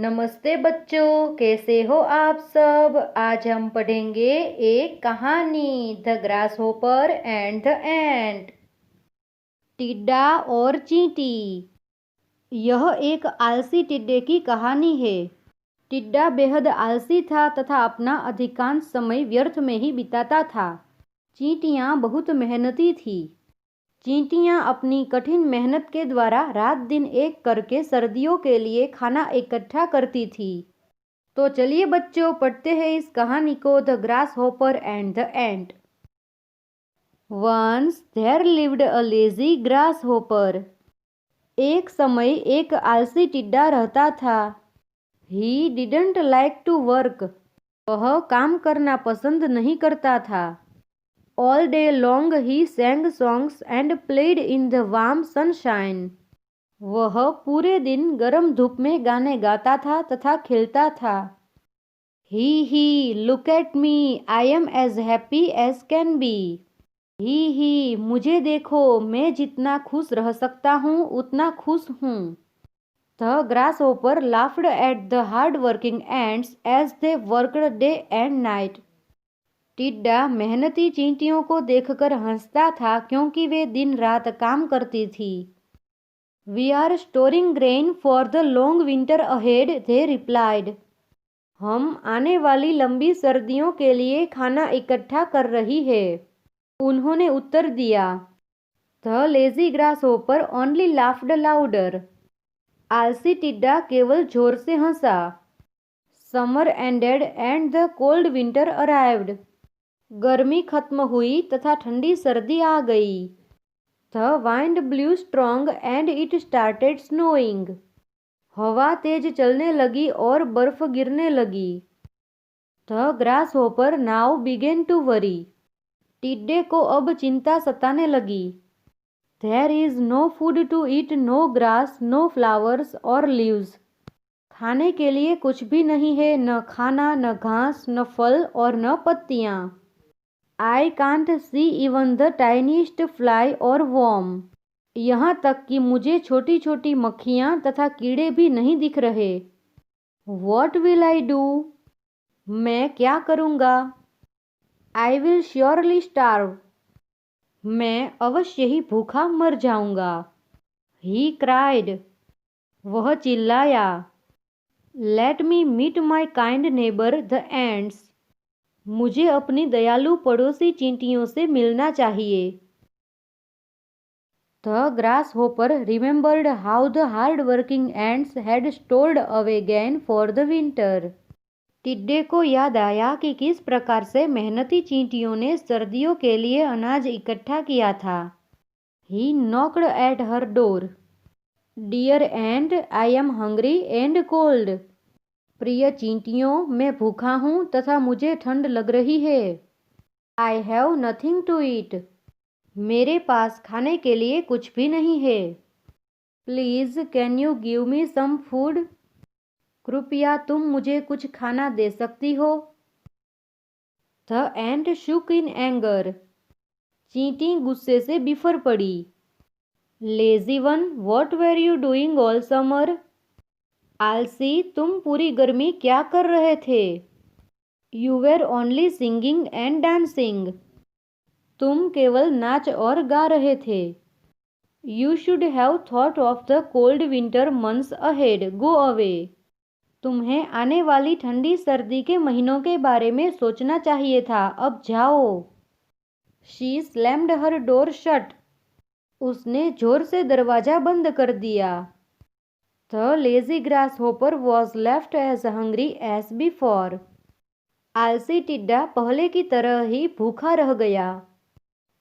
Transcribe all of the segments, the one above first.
नमस्ते बच्चों, कैसे हो आप सब। आज हम पढ़ेंगे एक कहानी, the grasshopper and the ant. टिड्डा और चींटी। यह एक आलसी टिड्डे की कहानी है। टिड्डा बेहद आलसी था तथा अपना अधिकांश समय व्यर्थ में ही बिताता था। चींटियाँ बहुत मेहनती थी। चींटियाँ अपनी कठिन मेहनत के द्वारा रात दिन एक करके सर्दियों के लिए खाना इकट्ठा करती थी। तो चलिए बच्चों, पढ़ते हैं इस कहानी को, the grasshopper and the ant. Once there lived a lazy grasshopper. एक समय एक आलसी टिड्डा रहता था। He didn't like to work. वह काम करना पसंद नहीं करता था। All day long he sang songs and played in the warm sunshine. वह पूरे दिन गर्म धूप में गाने गाता था तथा खेलता था। He look at me, I am as happy as can be. ही मुझे देखो, मैं जितना खुश रह सकता हूँ उतना खुश हूँ। The grasshopper laughed at the hard working ants as they worked day and night. टिड्डा मेहनती चींटियों को देखकर हंसता था क्योंकि वे दिन रात काम करती थी। We are storing grain for the long winter ahead, they replied. हम आने वाली लंबी सर्दियों के लिए खाना इकट्ठा कर रही है, उन्होंने उत्तर दिया। The lazy grasshopper only laughed louder. आलसी टिड्डा केवल जोर से हंसा। Summer ended and the cold winter arrived. गर्मी खत्म हुई तथा ठंडी सर्दी आ गई। The wind blew strong and it started snowing. हवा तेज चलने लगी और बर्फ गिरने लगी। The grasshopper now began to worry. टिड्डे को अब चिंता सताने लगी। There is no food to eat, no grass, no flowers और लीव्स। खाने के लिए कुछ भी नहीं है, न खाना, न घास, न फल और न पत्तियाँ। I can't see even the tiniest fly और वॉर्म। यहाँ तक कि मुझे छोटी छोटी मक्खियाँ तथा कीड़े भी नहीं दिख रहे। What will I do? मैं क्या करूँगा? I will surely starve. मैं अवश्य ही भूखा मर जाऊँगा। He cried. वह चिल्लाया। Let me meet my kind neighbour the ants. मुझे अपनी दयालु पड़ोसी चींटियों से मिलना चाहिए। The grasshopper remembered how the hard working ants had stored away grain for the winter. टिड्डे को याद आया कि किस प्रकार से मेहनती चींटियों ने सर्दियों के लिए अनाज इकट्ठा किया था। He knocked at her door. Dear ant, I am hungry and cold. प्रिय चींटियों, मैं भूखा हूँ तथा मुझे ठंड लग रही है। I have nothing to eat. मेरे पास खाने के लिए कुछ भी नहीं है। Please can you give me some food. कृपया तुम मुझे कुछ खाना दे सकती हो। The ant shook in anger. चींटी गुस्से से बिफर पड़ी। Lazy one, what were you doing all summer. आलसी, तुम पूरी गर्मी क्या कर रहे थे। You were only singing and dancing. तुम केवल नाच और गा रहे थे। You should have thought of the cold winter months ahead, go away. तुम्हें आने वाली ठंडी सर्दी के महीनों के बारे में सोचना चाहिए था, अब जाओ। She slammed her door shut. उसने जोर से दरवाजा बंद कर दिया। The lazy grasshopper was left as hungry as before. आलसी टिड्डा पहले की तरह ही भूखा रह गया।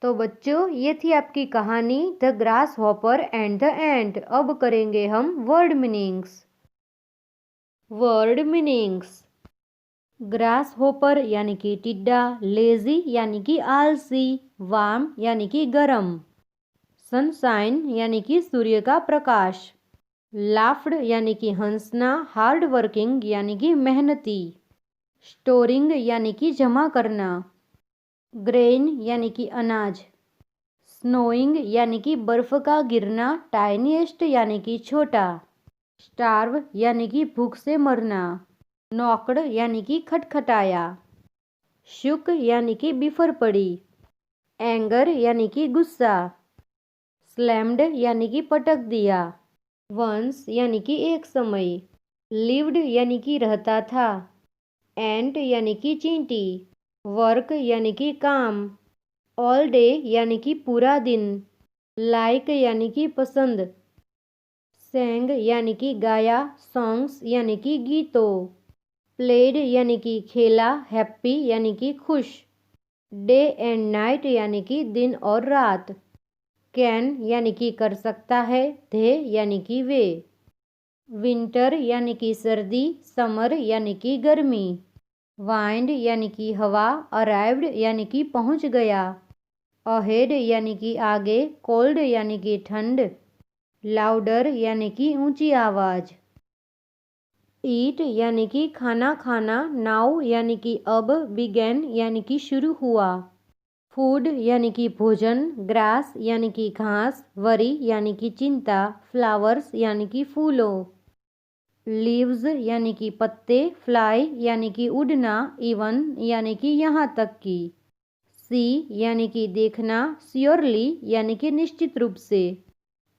तो बच्चों, ये थी आपकी कहानी the grasshopper and the ant. अब करेंगे हम word meanings. Word meanings. Grasshopper यानी कि टिड्डा, लेजी यानी कि आलसी, वार्म यानी कि गर्म, सनशाइन यानी कि सूर्य का प्रकाश, लाफ्ड यानी कि हंसना, हार्ड वर्किंग यानी कि मेहनती, स्टोरिंग यानी कि जमा करना, ग्रेन यानी कि अनाज, स्नोइंग यानी कि बर्फ का गिरना, टाइनीएस्ट यानी कि छोटा, स्टार्व यानी कि भूख से मरना। नॉक्ड यानी कि खटखटाया। शुक यानी कि बिफर पड़ी। एंगर यानी कि गुस्सा। स्लैम्ड यानी कि पटक दिया। वंस यानी कि एक समय। लिव्ड यानी कि रहता था। एंट यानी कि चींटी। वर्क यानी कि काम। ऑल डे यानी कि पूरा दिन। लाइक यानी कि पसंद। सेंग यानी कि गाया। सॉन्ग्स यानी कि गीतों। प्लेड यानी कि खेला। हैप्पी यानी कि खुश। डे एंड नाइट यानी कि दिन और रात। कैन यानी कि कर सकता है। थे यानी कि वे। विंटर यानी कि सर्दी। समर यानी कि गर्मी। वाइंड यानी कि हवा। अराइव्ड यानी कि पहुंच गया। अहेड यानी कि आगे। कोल्ड यानी कि ठंड। लाउडर यानी कि ऊंची आवाज। ईट यानी कि खाना खाना। नाउ यानी कि अब। बिगेन यानी कि शुरू हुआ। फूड यानी कि भोजन। ग्रास यानी कि घास। वरी यानी कि चिंता। फ्लावर्स यानी कि फूलों। लीव्स यानी कि पत्ते। फ्लाई यानी कि उड़ना। इवन यानी कि यहाँ तक कि। सी यानी कि देखना। श्योरली यानी कि निश्चित रूप से।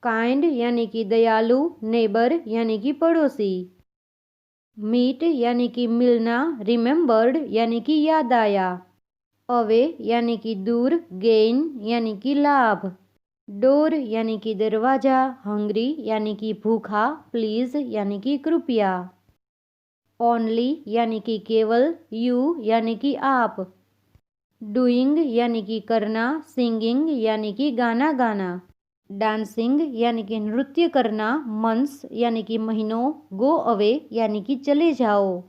काइंड यानी कि दयालु। नेबर यानी कि पड़ोसी। मीट यानी कि मिलना। रिमेम्बर्ड यानी कि याद आया। अवे यानी कि दूर। गेन यानी कि लाभ। डोर यानी कि दरवाजा। हंग्री यानी कि भूखा। प्लीज यानी कि कृपया। ओनली यानी कि केवल। यू यानी कि आप। डूइंग यानी कि करना। सिंगिंग यानी कि गाना गाना। डांसिंग यानी कि नृत्य करना। मंथ्स यानी कि महीनों। गो अवे यानी कि चले जाओ।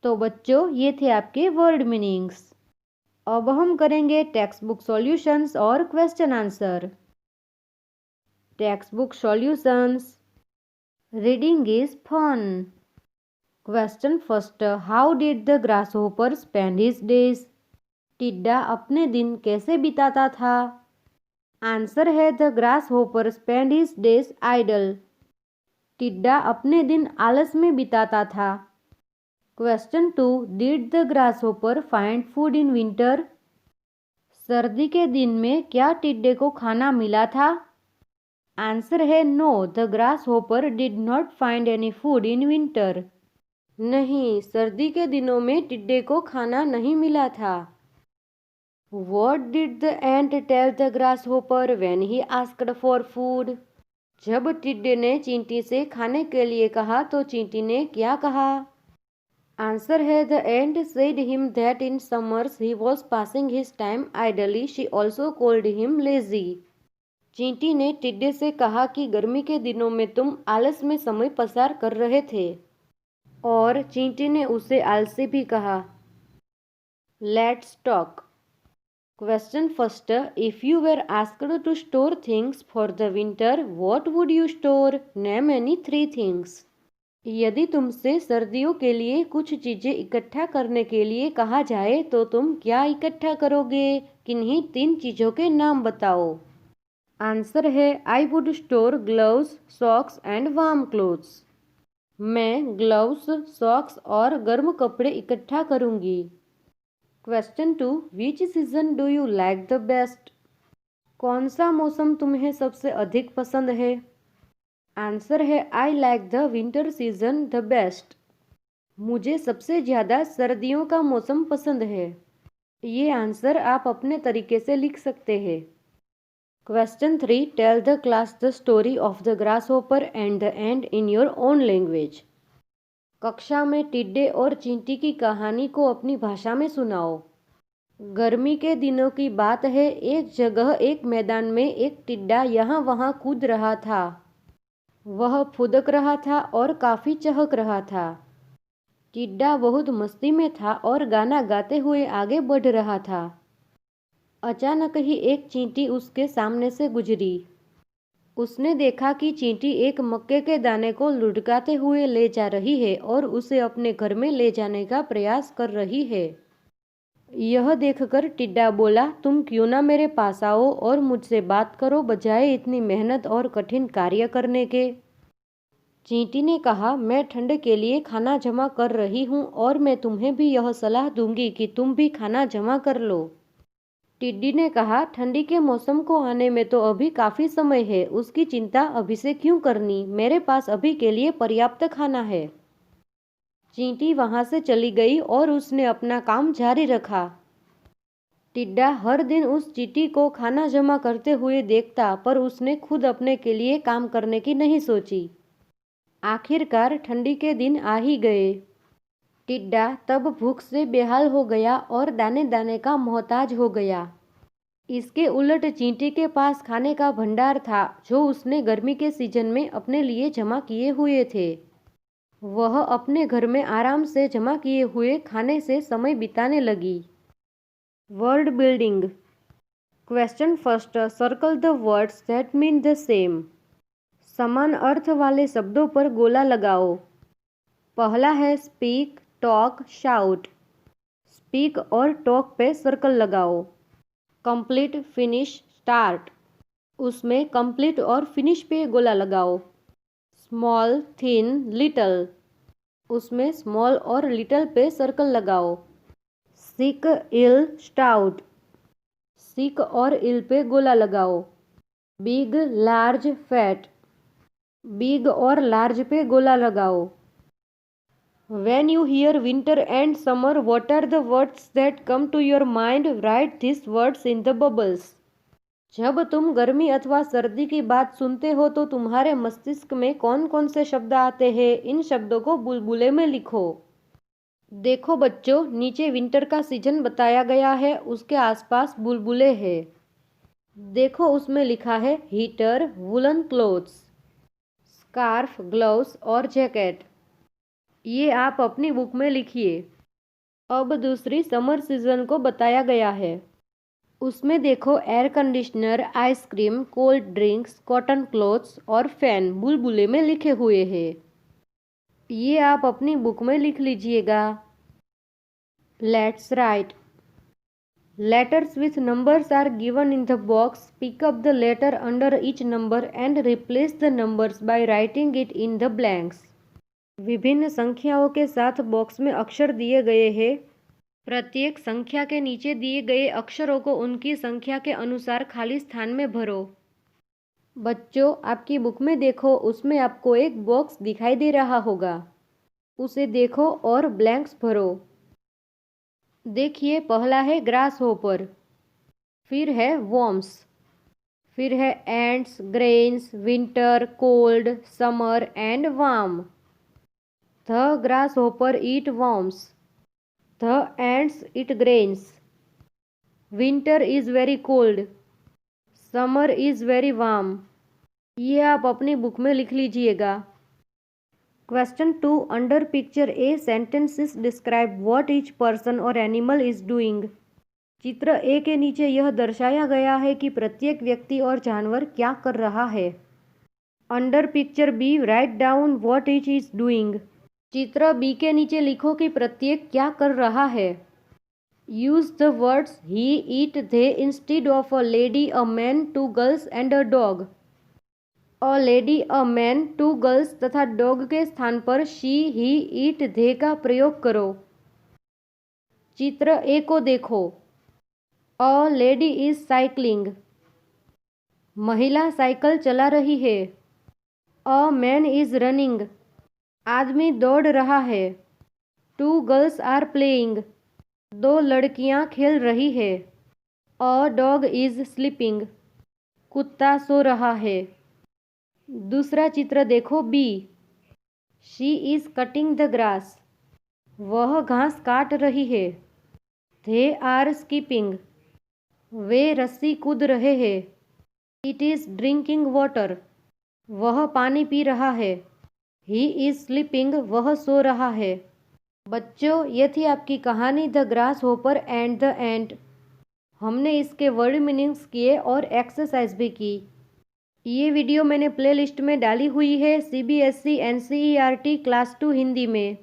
तो बच्चों, ये थे आपके वर्ड मीनिंग्स। अब हम करेंगे टेक्स्ट बुक सॉल्यूशंस और question answer. Textbook solutions. Reading is fun. Question first, how did the grasshopper spend his days? टिड्डा अपने दिन कैसे बिताता था? आंसर है the grasshopper spend his days idle. टिड्डा अपने दिन आलस में बिताता था। Question 2, did the grasshopper find food in winter? सर्दी के दिन में क्या टिड्डे को खाना मिला था? आंसर है no, the grasshopper did not find any food in winter. नहीं, सर्दी के दिनों में टिड्डे को खाना नहीं मिला था। What did the ant tell the grasshopper when he asked for food? जब टिड्डे ने चींटी से खाने के लिए कहा तो चींटी ने क्या कहा? आंसर है the ant said him that in summers he was passing his time idly. She also called him lazy. चींटी ने टिड्डे से कहा कि गर्मी के दिनों में तुम आलस में समय पसार कर रहे थे, और चींटी ने उसे आलसी भी कहा। Let's talk. Question first, if you were asked to store things for the winter, what would you store? Name any 3 things. यदि तुमसे सर्दियों के लिए कुछ चीजें इकट्ठा करने के लिए कहा जाए तो तुम क्या इकट्ठा करोगे? किन्हीं 3 चीजों के नाम बताओ। आंसर है I would store gloves, socks and warm clothes. मैं ग्लव्स, सॉक्स और गर्म कपड़े इकट्ठा करूंगी। Question 2, which season do you like the best? कौन सा मौसम तुम्हें सबसे अधिक पसंद है? आंसर है I like the winter season the best. मुझे सबसे ज़्यादा सर्दियों का मौसम पसंद है। ये आंसर आप अपने तरीके से लिख सकते हैं। Question 3, tell the class the story of the grasshopper and the ant in your own language. कक्षा में टिड्डे और चींटी की कहानी को अपनी भाषा में सुनाओ। गर्मी के दिनों की बात है। एक जगह एक मैदान में एक टिड्डा यहाँ वहाँ कूद रहा था। वह फुदक रहा था और काफ़ी चहक रहा था। टिड्डा बहुत मस्ती में था और गाना गाते हुए आगे बढ़ रहा था। अचानक ही एक चींटी उसके सामने से गुजरी। उसने देखा कि चींटी एक मक्के के दाने को लुढ़काते हुए ले जा रही है और उसे अपने घर में ले जाने का प्रयास कर रही है। यह देखकर टिड्डा बोला, तुम क्यों ना मेरे पास आओ और मुझसे बात करो, बजाय इतनी मेहनत और कठिन कार्य करने के। चींटी ने कहा, मैं ठंड के लिए खाना जमा कर रही हूँ और मैं तुम्हें भी यह सलाह दूंगी कि तुम भी खाना जमा कर लो। टिड्डी ने कहा, ठंडी के मौसम को आने में तो अभी काफ़ी समय है, उसकी चिंता अभी से क्यों करनी, मेरे पास अभी के लिए पर्याप्त खाना है। चींटी वहाँ से चली गई और उसने अपना काम जारी रखा। टिड्डा हर दिन उस चींटी को खाना जमा करते हुए देखता, पर उसने खुद अपने के लिए काम करने की नहीं सोची। आखिरकार ठंडी के दिन आ ही गए। टिड्डा तब भूख से बेहाल हो गया और दाने दाने का मोहताज हो गया। इसके उलट चींटी के पास खाने का भंडार था, जो उसने गर्मी के सीजन में अपने लिए जमा किए हुए थे। वह अपने घर में आराम से जमा किए हुए खाने से समय बिताने लगी। Word building. Question first, circle the words that mean the same. समान अर्थ वाले शब्दों पर गोला लगाओ। पहला है स्पीक, टॉक, शाउट। स्पीक और टॉक पे सर्कल लगाओ। Complete, finish, start. उसमें कंप्लीट और फिनिश पे गोला लगाओ। Small, thin, little. उसमें स्मॉल और लिटल पे सर्कल लगाओ। सिक, इल, स्टाउट। सिक और इल पे गोला लगाओ। Big, large, fat. बिग और लार्ज पे गोला लगाओ। When you hear winter and summer, what are the words that come to your mind? Write these words in the bubbles. जब तुम गर्मी अथवा सर्दी की बात सुनते हो तो तुम्हारे मस्तिष्क में कौन कौन से शब्द आते हैं? इन शब्दों को बुलबुले में लिखो। देखो बच्चों, नीचे विंटर का सीजन बताया गया है, उसके आसपास बुलबुले हैं। देखो उसमें लिखा है heater, woollen clothes, scarf, gloves और जैकेट। ये आप अपनी बुक में लिखिए। अब दूसरी समर सीजन को बताया गया है। उसमें देखो air conditioner, ice cream, cold drinks, cotton clothes और फैन बुलबुले में लिखे हुए हैं। ये आप अपनी बुक में लिख लीजिएगा। Let's write. Letters with numbers are given in the box. Pick up the letter under each number and replace the numbers by writing it in the blanks. विभिन्न संख्याओं के साथ बॉक्स में अक्षर दिए गए हैं। प्रत्येक संख्या के नीचे दिए गए अक्षरों को उनकी संख्या के अनुसार खाली स्थान में भरो। बच्चों, आपकी बुक में देखो, उसमें आपको एक बॉक्स दिखाई दे रहा होगा। उसे देखो और ब्लैंक्स भरो। देखिए, पहला है ग्रास होपर, फिर है वॉर्म्स, फिर है ants, grains, winter, cold, summer and warm. The grass hopper eat worms, the ants eat grains, winter is very cold, summer is very warm. ये आप अपनी बुक में लिख लीजिएगा। Question 2. Under picture A, sentences describe what each person or animal is doing. चित्र ए के नीचे यह दर्शाया गया है कि प्रत्येक व्यक्ति और जानवर क्या कर रहा है। Under picture B, write down what each is doing. चित्र बी के नीचे लिखो कि प्रत्येक क्या कर रहा है। Use the words he, it, they instead of a lady, a man, two girls and a dog. A lady, a man, two girls तथा डॉग के स्थान पर शी, ही, इट, दे का प्रयोग करो। चित्र ए को देखो। अ लेडी इज साइकिलिंग, महिला साइकिल चला रही है। अ मैन इज रनिंग, आदमी दौड़ रहा है। टू गर्ल्स आर प्लेइंग, दो लड़कियां खेल रही है। अ डॉग इज स्लीपिंग, कुत्ता सो रहा है। दूसरा चित्र देखो B. She is cutting the grass, वह घास काट रही है। दे आर स्कीपिंग, वे रस्सी कूद रहे हैं। इट इज ड्रिंकिंग वाटर, वह पानी पी रहा है। ही इज स्लीपिंग, वह सो रहा है। बच्चों, ये थी आपकी कहानी the grasshopper and the ant. हमने इसके वर्ड मीनिंग्स किए और एक्सरसाइज भी की। ये वीडियो मैंने प्लेलिस्ट में डाली हुई है CBSE NCERT क्लास 2 हिंदी में।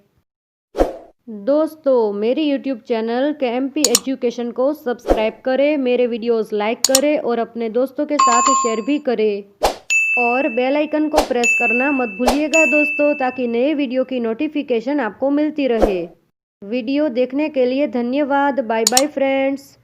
दोस्तों, मेरे यूट्यूब चैनल KMP एजुकेशन को सब्सक्राइब करें, मेरे वीडियोस लाइक करें और अपने दोस्तों के साथ शेयर भी करें। और बेल आइकन को प्रेस करना मत भूलिएगा दोस्तों, ताकि नए वीडियो की नोटिफिकेशन आपको मिलती रहे। वीडियो देखने के लिए धन्यवाद। Bye bye friends.